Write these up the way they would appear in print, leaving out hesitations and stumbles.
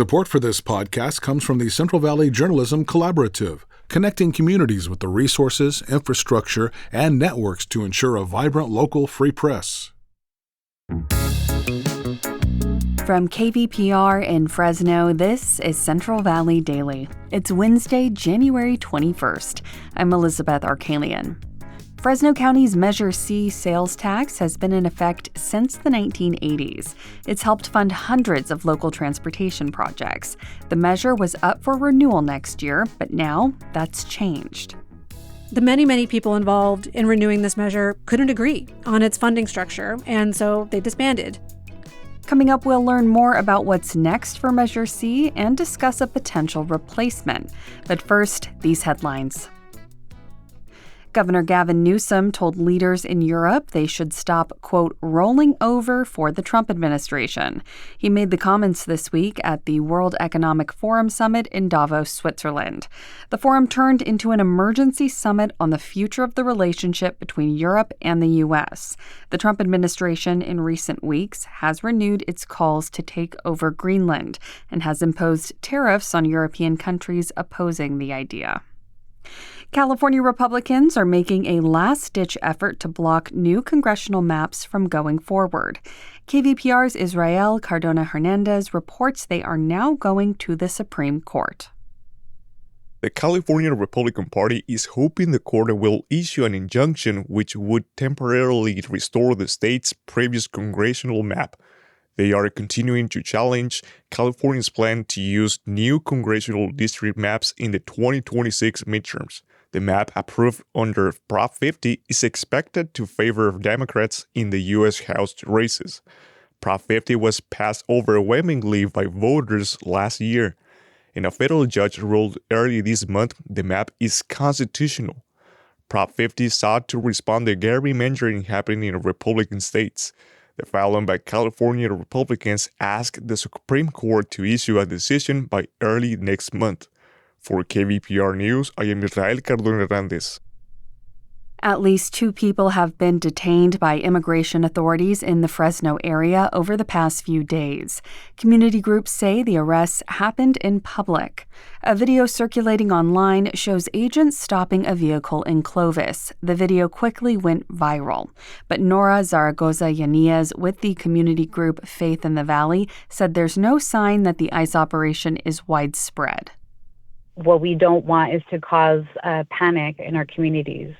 Support for this podcast comes from the Central Valley Journalism Collaborative, connecting communities with the resources, infrastructure, and networks to ensure a vibrant local free press. From KVPR in Fresno, this is Central Valley Daily. It's Wednesday, January 21st. I'm Elizabeth Arkalian. Fresno County's Measure C sales tax has been in effect since the 1980s. It's helped fund hundreds of local transportation projects. The measure was up for renewal next year, but now that's changed. The many people involved in renewing this measure couldn't agree on its funding structure, and so they disbanded. Coming up, we'll learn more about what's next for Measure C and discuss a potential replacement. But first, these headlines. Governor Gavin Newsom told leaders in Europe they should stop, quote, rolling over for the Trump administration. He made the comments this week at the World Economic Forum Summit in Davos, Switzerland. The forum turned into an emergency summit on the future of the relationship between Europe and the U.S. The Trump administration in recent weeks has renewed its calls to take over Greenland and has imposed tariffs on European countries opposing the idea. California Republicans are making a last-ditch effort to block new congressional maps from going forward. KVPR's Israel Cardona-Hernandez reports they are now going to the Supreme Court. The California Republican Party is hoping the court will issue an injunction which would temporarily restore the state's previous congressional map. They are continuing to challenge California's plan to use new congressional district maps in the 2026 midterms. The map approved under Prop 50 is expected to favor Democrats in the U.S. House races. Prop 50 was passed overwhelmingly by voters last year, and a federal judge ruled early this month the map is constitutional. Prop 50 sought to respond to gerrymandering happening in Republican states. The filing by California Republicans asked the Supreme Court to issue a decision by early next month. For KVPR News, I am Israel Cardona-Hernandez. At least 2 people have been detained by immigration authorities in the Fresno area over the past few days. Community groups say the arrests happened in public. A video circulating online shows agents stopping a vehicle in Clovis. The video quickly went viral. But Nora Zaragoza Yanez with the community group Faith in the Valley said there's no sign that the ICE operation is widespread. What we don't want is to cause panic in our communities.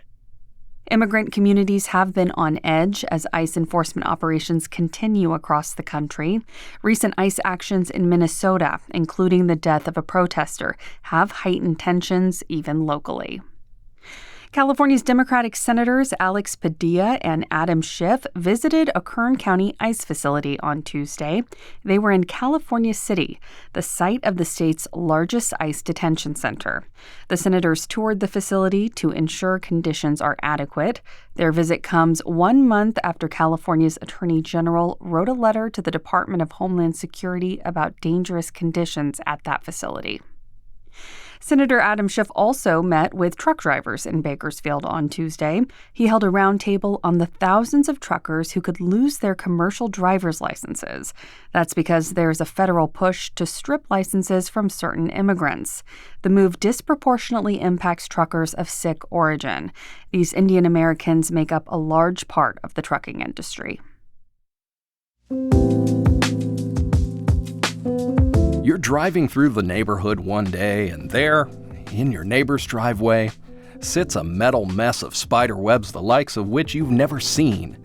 Immigrant communities have been on edge as ICE enforcement operations continue across the country. Recent ICE actions in Minnesota, including the death of a protester, have heightened tensions even locally. California's Democratic Senators Alex Padilla and Adam Schiff visited a Kern County ICE facility on Tuesday. They were in California City, the site of the state's largest ICE detention center. The senators toured the facility to ensure conditions are adequate. Their visit comes 1 month after California's Attorney General wrote a letter to the Department of Homeland Security about dangerous conditions at that facility. Senator Adam Schiff also met with truck drivers in Bakersfield on Tuesday. He held a roundtable on the thousands of truckers who could lose their commercial driver's licenses. That's because there's a federal push to strip licenses from certain immigrants. The move disproportionately impacts truckers of Sikh origin. These Indian Americans make up a large part of the trucking industry. You're driving through the neighborhood one day, and there, in your neighbor's driveway, sits a metal mess of spider webs the likes of which you've never seen.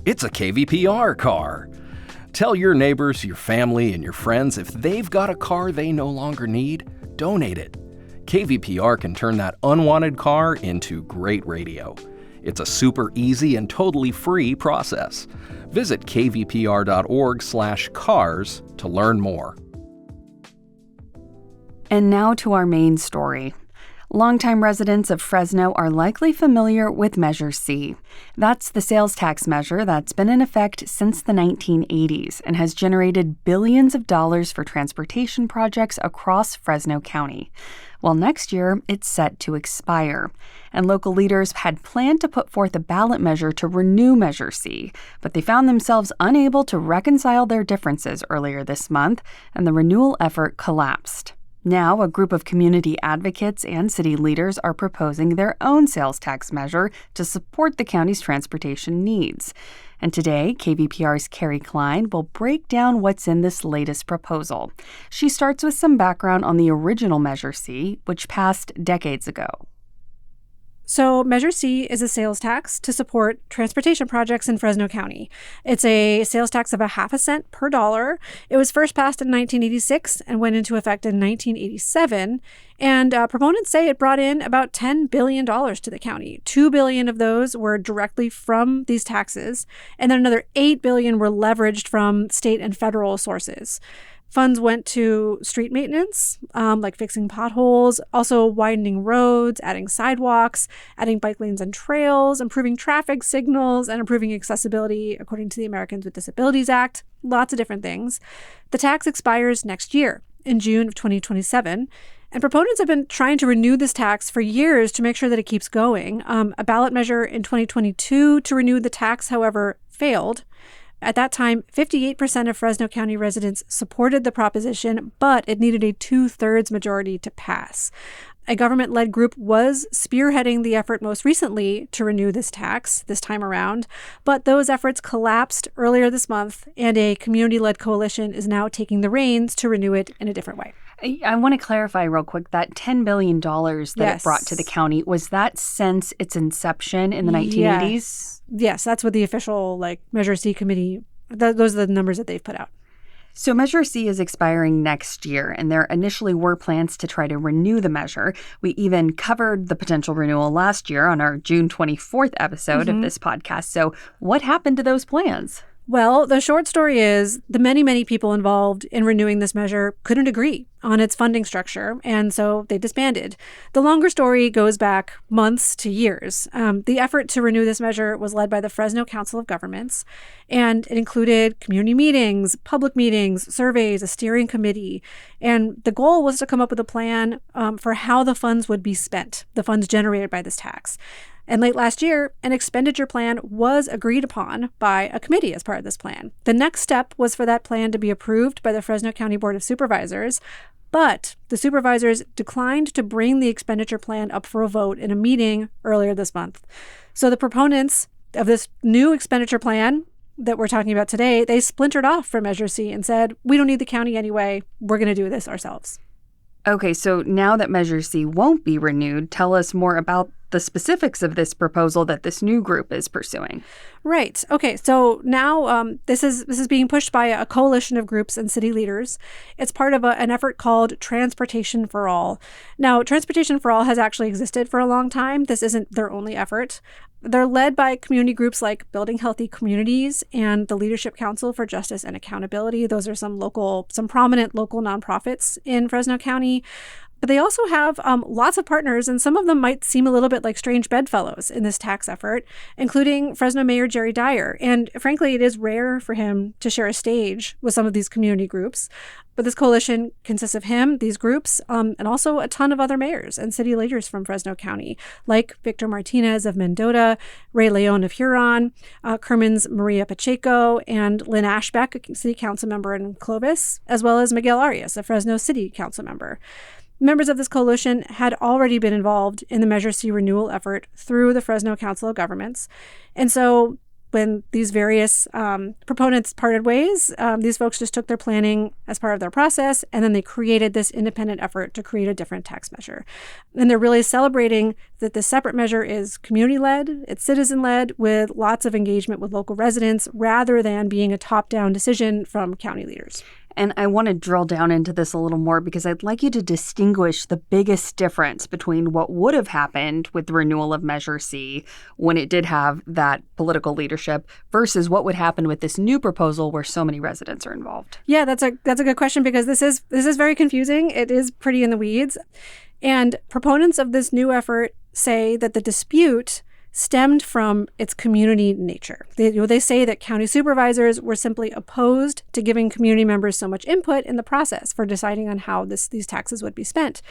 It's a KVPR car. Tell your neighbors, your family, and your friends if they've got a car they no longer need, donate it. KVPR can turn that unwanted car into great radio. It's a super easy and totally free process. Visit kvpr.org/cars to learn more. And now to our main story. Longtime residents of Fresno are likely familiar with Measure C. That's the sales tax measure that's been in effect since the 1980s and has generated billions of dollars for transportation projects across Fresno County. Well, next year, it's set to expire. And local leaders had planned to put forth a ballot measure to renew Measure C, but they found themselves unable to reconcile their differences earlier this month, and the renewal effort collapsed. Now, a group of community advocates and city leaders are proposing their own sales tax measure to support the county's transportation needs. And today, KVPR's Kerry Klein will break down what's in this latest proposal. She starts with some background on the original Measure C, which passed decades ago. So Measure C is a sales tax to support transportation projects in Fresno County. It's a sales tax of 0.5 cents per dollar. It was first passed in 1986 and went into effect in 1987. And proponents say it brought in about $10 billion to the county. $2 billion of those were directly from these taxes, and then another $8 billion were leveraged from state and federal sources. Funds went to street maintenance, like fixing potholes, also widening roads, adding sidewalks, adding bike lanes and trails, improving traffic signals, and improving accessibility according to the Americans with Disabilities Act. Lots of different things. The tax expires next year, in June of 2027. And proponents have been trying to renew this tax for years to make sure that it keeps going. A ballot measure in 2022 to renew the tax, however, failed. At that time, 58% of Fresno County residents supported the proposition, but it needed a 2/3 majority to pass. A government-led group was spearheading the effort most recently to renew this tax this time around, but those efforts collapsed earlier this month, and a community-led coalition is now taking the reins to renew it in a different way. I want to clarify real quick, that $10 billion that it brought to the county, was that since its inception in the 1980s? Yes, that's what the official Measure C committee, those are the numbers that they've put out. So Measure C is expiring next year, and there initially were plans to try to renew the measure. We even covered the potential renewal last year on our June 24th episode of this podcast. So what happened to those plans? Well, the short story is the many people involved in renewing this measure couldn't agree on its funding structure, and so they disbanded. The longer story goes back months to years. The effort to renew this measure was led by the Fresno Council of Governments, and it included community meetings, public meetings, surveys, a steering committee, and the goal was to come up with a plan for how the funds would be spent, the funds generated by this tax. And late last year, an expenditure plan was agreed upon by a committee as part of this plan. The next step was for that plan to be approved by the Fresno County Board of Supervisors, but the supervisors declined to bring the expenditure plan up for a vote in a meeting earlier this month. So the proponents of this new expenditure plan that we're talking about today, they splintered off from Measure C and said, we don't need the county anyway, we're going to do this ourselves. Okay, so now that Measure C won't be renewed, tell us more about the specifics of this proposal that this new group is pursuing. Right. Okay. So now this is being pushed by a coalition of groups and city leaders. It's part of an effort called Transportation for All. Now, Transportation for All has actually existed for a long time. This isn't their only effort. They're led by community groups like Building Healthy Communities and the Leadership Council for Justice and Accountability. Those are some prominent local nonprofits in Fresno County. But they also have lots of partners, and some of them might seem a little bit like strange bedfellows in this tax effort, including Fresno Mayor Jerry Dyer. And frankly, it is rare for him to share a stage with some of these community groups. But this coalition consists of him, these groups, and also a ton of other mayors and city leaders from Fresno County, like Victor Martinez of Mendota, Ray Leon of Huron, Kerman's Maria Pacheco, and Lynn Ashbeck, a city council member in Clovis, as well as Miguel Arias, a Fresno city council member. Members of this coalition had already been involved in the Measure C renewal effort through the Fresno Council of Governments. And so when these various proponents parted ways, these folks just took their planning as part of their process, and then they created this independent effort to create a different tax measure. And they're really celebrating that this separate measure is community-led, it's citizen-led, with lots of engagement with local residents, rather than being a top-down decision from county leaders. And I want to drill down into this a little more because I'd like you to distinguish the biggest difference between what would have happened with the renewal of Measure C when it did have that political leadership versus what would happen with this new proposal where so many residents are involved. Yeah, that's a good question because this is very confusing. It is pretty in the weeds. And proponents of this new effort say that the dispute stemmed from its community nature. They say that county supervisors were simply opposed to giving community members so much input in the process for deciding on how these taxes would be spent.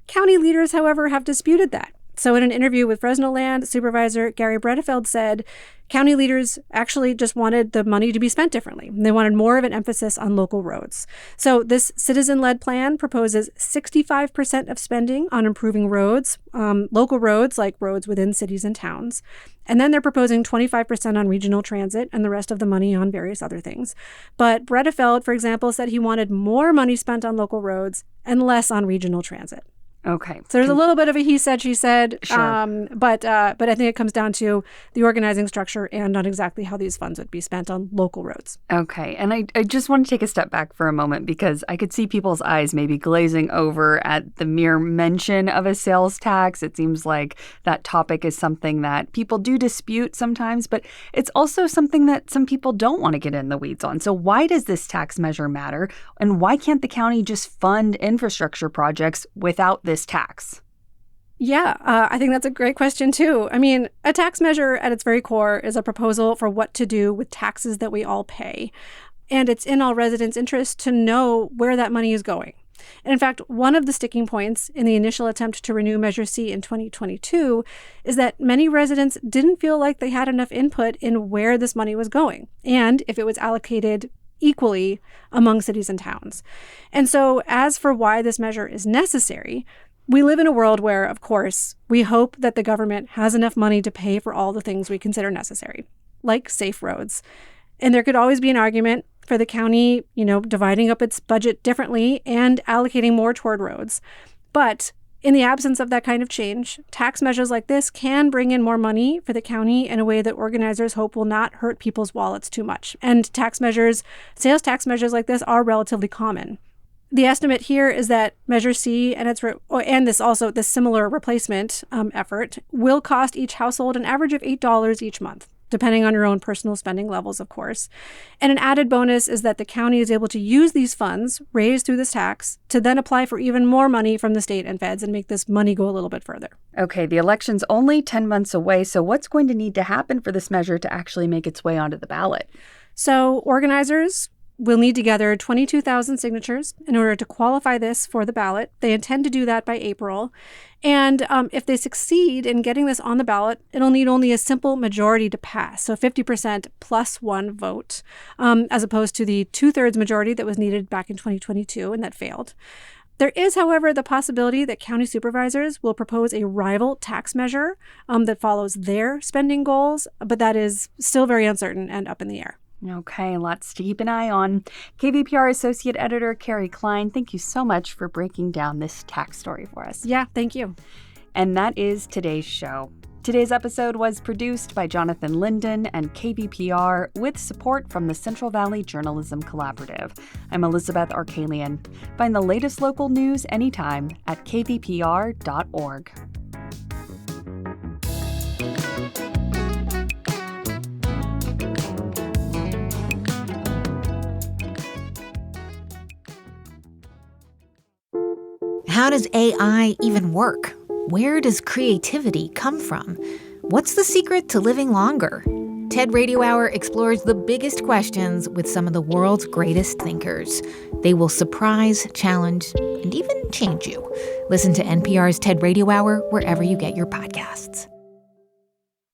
County leaders, however, have disputed that. So in an interview with Fresno Land, Supervisor Gary Bredefeld said county leaders actually just wanted the money to be spent differently. They wanted more of an emphasis on local roads. So this citizen-led plan proposes 65% of spending on improving roads, local roads like roads within cities and towns. And then they're proposing 25% on regional transit and the rest of the money on various other things. But Bredefeld, for example, said he wanted more money spent on local roads and less on regional transit. Okay. So there's a little bit of a he said, she said, Sure. but I think it comes down to the organizing structure and on exactly how these funds would be spent on local roads. Okay. And I just want to take a step back for a moment because I could see people's eyes maybe glazing over at the mere mention of a sales tax. It seems like that topic is something that people do dispute sometimes, but it's also something that some people don't want to get in the weeds on. So why does this tax measure matter? And why can't the county just fund infrastructure projects without this tax? Yeah, I think that's a great question, too. I mean, a tax measure at its very core is a proposal for what to do with taxes that we all pay. And it's in all residents' interest to know where that money is going. And in fact, one of the sticking points in the initial attempt to renew Measure C in 2022 is that many residents didn't feel like they had enough input in where this money was going and if it was allocated equally among cities and towns. And so as for why this measure is necessary, we live in a world where, of course, we hope that the government has enough money to pay for all the things we consider necessary, like safe roads. And there could always be an argument for the county, dividing up its budget differently and allocating more toward roads. But in the absence of that kind of change, tax measures like this can bring in more money for the county in a way that organizers hope will not hurt people's wallets too much. And sales tax measures like this are relatively common. The estimate here is that Measure C and this similar replacement effort will cost each household an average of $8 each month, depending on your own personal spending levels, of course. And an added bonus is that the county is able to use these funds raised through this tax to then apply for even more money from the state and feds and make this money go a little bit further. Okay, the election's only 10 months away, so what's going to need to happen for this measure to actually make its way onto the ballot? So organizers will need to gather 22,000 signatures in order to qualify this for the ballot. They intend to do that by April. And if they succeed in getting this on the ballot, it'll need only a simple majority to pass, so 50% plus one vote, as opposed to the 2/3 majority that was needed back in 2022 and that failed. There is, however, the possibility that county supervisors will propose a rival tax measure that follows their spending goals, but that is still very uncertain and up in the air. Okay, lots to keep an eye on. KVPR Associate Editor Kerry Klein, thank you so much for breaking down this tax story for us. Yeah, thank you. And that is today's show. Today's episode was produced by Jonathan Linden and KVPR with support from the Central Valley Journalism Collaborative. I'm Elizabeth Arkalian. Find the latest local news anytime at kvpr.org. How does AI even work? Where does creativity come from? What's the secret to living longer? TED Radio Hour explores the biggest questions with some of the world's greatest thinkers. They will surprise, challenge, and even change you. Listen to NPR's TED Radio Hour wherever you get your podcasts.